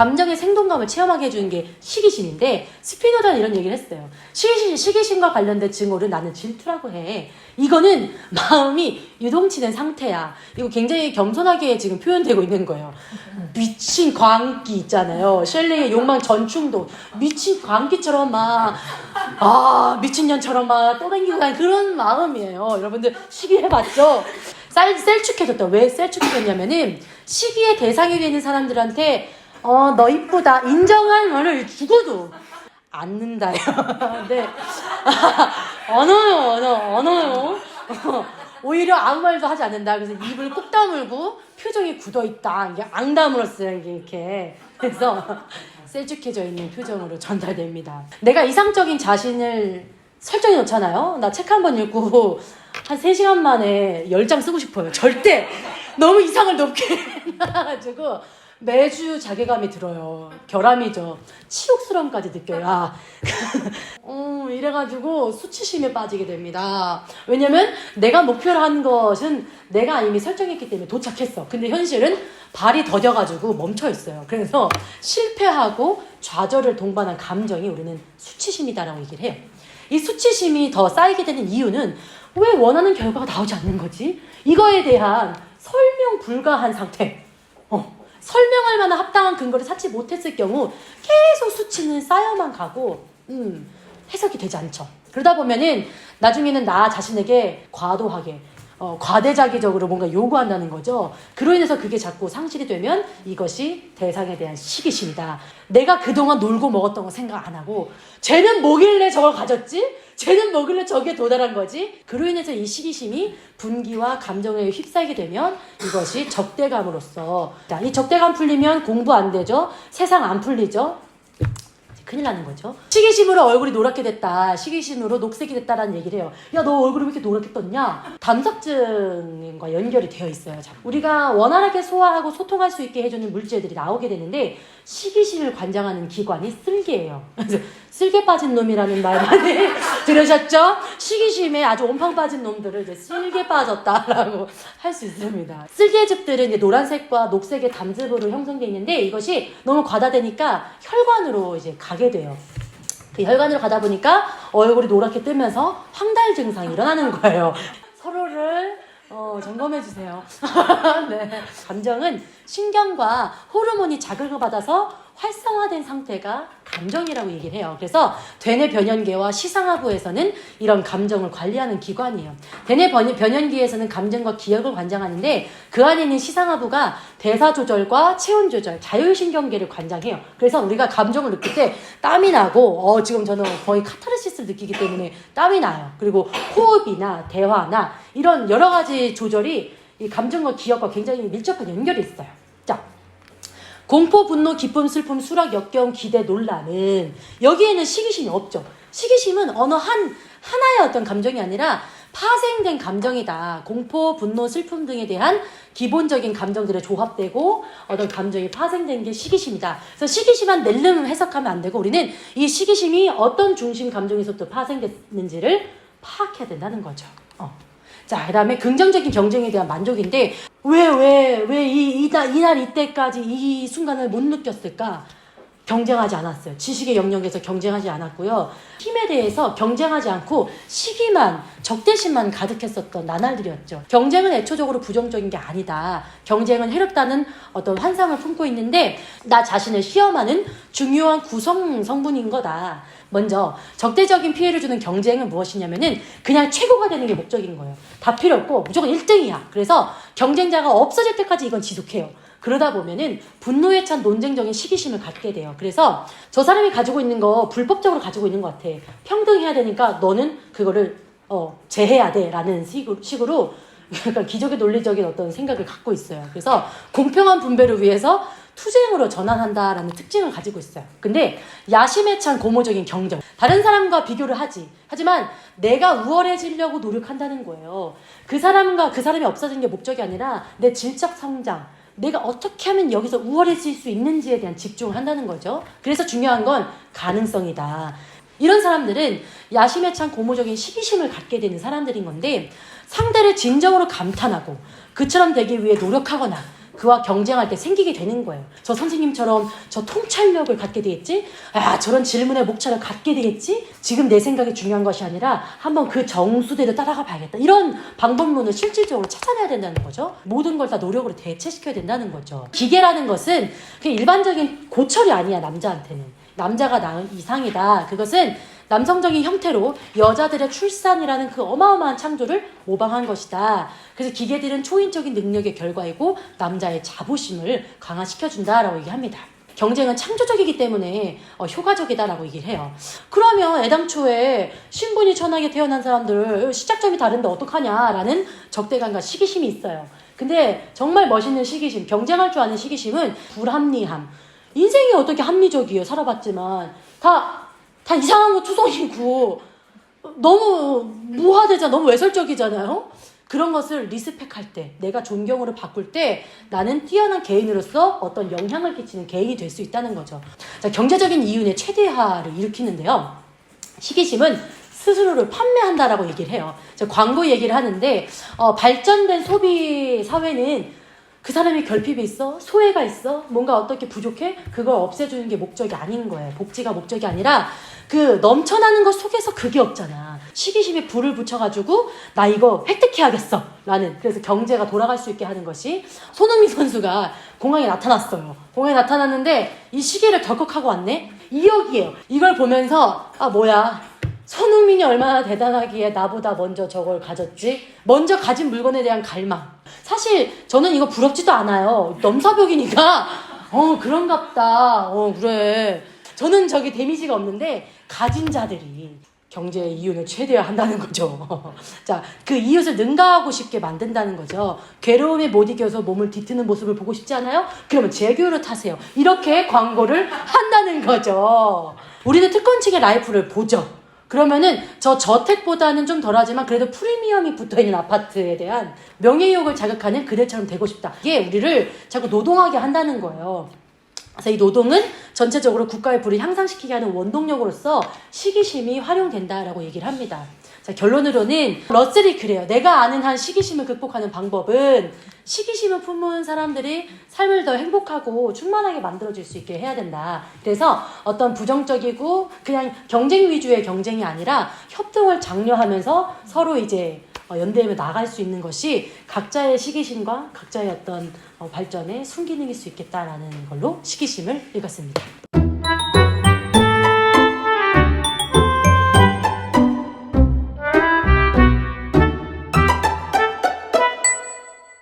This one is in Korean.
감정의 생동감을 체험하게 해주는 게 시기심인데 스피노자는 이런 얘기를 했어요. 시기심과 관련된 증오를 나는 질투라고 해. 이거는 마음이 유동치는 상태야. 이거 굉장히 겸손하게 지금 표현되고 있는 거예요. 미친 광기 있잖아요. 셸리의 욕망 전충도 미친 광기처럼 막 미친년처럼 막 떠다니고 다니는 그런 마음이에요. 여러분들 시기 해봤죠? 셀축해졌다. 왜 셀축해졌냐면은 시기의 대상이 되는 사람들한테 너 이쁘다 인정할 말을 죽어도 않는다요. 네. 언어요. 오히려 아무 말도 하지 않는다. 그래서 입을 꼭 다물고 표정이 굳어있다. 이게 앙다물었어요. 이게 이렇게. 그래서 셀쭉해져 있는 표정으로 전달됩니다. 내가 이상적인 자신을 설정해 놓잖아요. 나 책 한 번 읽고 한 3시간 만에 10장 쓰고 싶어요. 절대 너무 이상을 높게 해놔가지고 매주 자괴감이 들어요. 결함이죠. 치욕스러움까지 느껴요. 이래가지고 수치심에 빠지게 됩니다. 왜냐면 내가 목표로 한 것은 내가 이미 설정했기 때문에 도착했어. 근데 현실은 발이 더뎌가지고 멈춰있어요. 그래서 실패하고 좌절을 동반한 감정이 우리는 수치심이다라고 얘기를 해요. 이 수치심이 더 쌓이게 되는 이유는 왜 원하는 결과가 나오지 않는 거지? 이거에 대한 설명 불가한 상태. 설명할 만한 합당한 근거를 찾지 못했을 경우 계속 수치는 쌓여만 가고 해석이 되지 않죠. 그러다 보면은 나중에는 나 자신에게 과도하게 과대자기적으로 뭔가 요구한다는 거죠. 그로 인해서 그게 자꾸 상실이 되면 이것이 대상에 대한 시기심이다. 내가 그동안 놀고 먹었던 거 생각 안 하고 쟤는 뭐길래 저걸 가졌지? 쟤는 뭐길래 저기에 도달한 거지? 그로 인해서 이 시기심이 분기와 감정에 휩싸이게 되면 이것이 적대감으로써 이 적대감 풀리면 공부 안 되죠? 세상 안 풀리죠? 큰일 나는 거죠. 시기심으로 얼굴이 노랗게 됐다. 시기심으로 녹색이 됐다라는 얘기를 해요. 야, 너 얼굴이 왜 이렇게 노랗게 떴냐? 담석증과 연결이 되어 있어요. 우리가 원활하게 소화하고 소통할 수 있게 해주는 물질들이 나오게 되는데 시기심을 관장하는 기관이 쓸개예요. 그래서 쓸개 빠진 놈이라는 말 많이 들으셨죠? 시기심에 아주 온팡 빠진 놈들을 이제 쓸개 빠졌다라고 할 수 있습니다. 쓸개즙들은 이제 노란색과 녹색의 담즙으로 형성되어 있는데 이것이 너무 과다되니까 혈관으로 이제 가게 돼요. 그 혈관으로 가다 보니까 얼굴이 노랗게 뜨면서 황달 증상이 일어나는 거예요. 서로를 점검해 주세요. 네. 감정은 신경과 호르몬이 자극을 받아서 활성화된 상태가 감정이라고 얘기를 해요. 그래서 대뇌 변연계와 시상하부에서는 이런 감정을 관리하는 기관이에요. 대뇌 변연기에서는 감정과 기억을 관장하는데 그 안에 있는 시상하부가 대사 조절과 체온 조절, 자율신경계를 관장해요. 그래서 우리가 감정을 느낄 때 땀이 나고 지금 저는 거의 카타르시스를 느끼기 때문에 땀이 나요. 그리고 호흡이나 대화나 이런 여러 가지 조절이 이 감정과 기억과 굉장히 밀접한 연결이 있어요. 자, 공포, 분노, 기쁨, 슬픔, 수락, 역겨움, 기대, 논란은 여기에는 시기심이 없죠. 시기심은 어느 하나의 어떤 감정이 아니라 파생된 감정이다. 공포, 분노, 슬픔 등에 대한 기본적인 감정들이 조합되고 어떤 감정이 파생된 게 시기심이다. 그래서 시기심만 낼름 해석하면 안 되고 우리는 이 시기심이 어떤 중심 감정에서부터 파생됐는지를 파악해야 된다는 거죠. 자, 그 다음에 긍정적인 경쟁에 대한 만족인데 왜 이날 이때까지 이 순간을 못 느꼈을까? 경쟁하지 않았어요. 지식의 영역에서 경쟁하지 않았고요. 힘에 대해서 경쟁하지 않고 시기만, 적대심만 가득했었던 나날들이었죠. 경쟁은 애초적으로 부정적인 게 아니다. 경쟁은 해롭다는 어떤 환상을 품고 있는데 나 자신을 시험하는 중요한 구성 성분인 거다. 먼저 적대적인 피해를 주는 경쟁은 무엇이냐면은 그냥 최고가 되는 게 목적인 거예요. 다 필요 없고 무조건 1등이야. 그래서 경쟁자가 없어질 때까지 이건 지속해요. 그러다 보면은 분노에 찬 논쟁적인 시기심을 갖게 돼요. 그래서 저 사람이 가지고 있는 거 불법적으로 가지고 있는 것 같아. 평등해야 되니까 너는 그거를 제해야 돼 라는 식으로 약간 기적의 논리적인 어떤 생각을 갖고 있어요. 그래서 공평한 분배를 위해서 투쟁으로 전환한다라는 특징을 가지고 있어요. 근데 야심에 찬 고무적인 경쟁. 다른 사람과 비교를 하지. 하지만 내가 우월해지려고 노력한다는 거예요. 그 사람이 없어진 게 목적이 아니라 내 질적 성장. 내가 어떻게 하면 여기서 우월해질 수 있는지에 대한 집중을 한다는 거죠. 그래서 중요한 건 가능성이다. 이런 사람들은 야심에 찬 고무적인 시기심을 갖게 되는 사람들인 건데 상대를 진정으로 감탄하고 그처럼 되기 위해 노력하거나 그와 경쟁할 때 생기게 되는 거예요. 저 선생님처럼 저 통찰력을 갖게 되겠지? 아, 저런 질문의 목차를 갖게 되겠지? 지금 내 생각이 중요한 것이 아니라 한번 그 정수대로 따라가 봐야겠다. 이런 방법론을 실질적으로 찾아내야 된다는 거죠. 모든 걸 다 노력으로 대체시켜야 된다는 거죠. 기계라는 것은 그냥 일반적인 고철이 아니야, 남자한테는. 남자가 낳은 이상이다. 그것은 남성적인 형태로 여자들의 출산이라는 그 어마어마한 창조를 모방한 것이다. 그래서 기계들은 초인적인 능력의 결과이고 남자의 자부심을 강화시켜준다라고 얘기합니다. 경쟁은 창조적이기 때문에 효과적이다라고 얘기를 해요. 그러면 애당초에 신분이 천하게 태어난 사람들 시작점이 다른데 어떡하냐라는 적대감과 시기심이 있어요. 근데 정말 멋있는 시기심, 경쟁할 줄 아는 시기심은 불합리함. 인생이 어떻게 합리적이에요. 살아봤지만 다 이상한 거 투성이고 너무 무화되잖아. 너무 외설적이잖아요. 그런 것을 리스펙할 때, 내가 존경으로 바꿀 때 나는 뛰어난 개인으로서 어떤 영향을 끼치는 개인이 될 수 있다는 거죠. 자, 경제적인 이윤의 최대화를 일으키는데요. 시기심은 스스로를 판매한다라고 얘기를 해요. 광고 얘기를 하는데 발전된 소비 사회는 그 사람이 결핍이 있어? 소외가 있어? 뭔가 어떻게 부족해? 그걸 없애주는 게 목적이 아닌 거예요. 복지가 목적이 아니라 그 넘쳐나는 것 속에서 그게 없잖아. 시기심에 불을 붙여가지고 나 이거 획득해야겠어 라는, 그래서 경제가 돌아갈 수 있게 하는 것이, 손흥민 선수가 공항에 나타났어요. 공항에 나타났는데 이 시계를 덜컥 하고 왔네? 2억이에요. 이걸 보면서 아 뭐야, 손흥민이 얼마나 대단하기에 나보다 먼저 저걸 가졌지? 먼저 가진 물건에 대한 갈망. 사실 저는 이거 부럽지도 않아요. 넘사벽이니까 그런갑다. 그래. 저는 저기 데미지가 없는데 가진 자들이 경제의 이윤을 최대화한다는 거죠. 자, 그 이웃을 능가하고 싶게 만든다는 거죠. 괴로움에 못 이겨서 몸을 뒤트는 모습을 보고 싶지 않아요? 그러면 제규어를 타세요. 이렇게 광고를 한다는 거죠. 우리는 특권층의 라이프를 보죠. 그러면은 저 저택보다는 좀 덜하지만 그래도 프리미엄이 붙어있는 아파트에 대한 명예욕을 자극하는 그들처럼 되고 싶다. 이게 우리를 자꾸 노동하게 한다는 거예요. 그래서 이 노동은 전체적으로 국가의 부를 향상시키게 하는 원동력으로서 시기심이 활용된다라고 얘기를 합니다. 자, 결론으로는 러셀이 그래요. 내가 아는 한 시기심을 극복하는 방법은 시기심을 품은 사람들이 삶을 더 행복하고 충만하게 만들어줄 수 있게 해야 된다. 그래서 어떤 부정적이고 그냥 경쟁 위주의 경쟁이 아니라 협동을 장려하면서 서로 이제 연대하며 나갈 수 있는 것이 각자의 시기심과 각자의 어떤 발전의 순기능일 수 있겠다라는 걸로 시기심을 읽었습니다.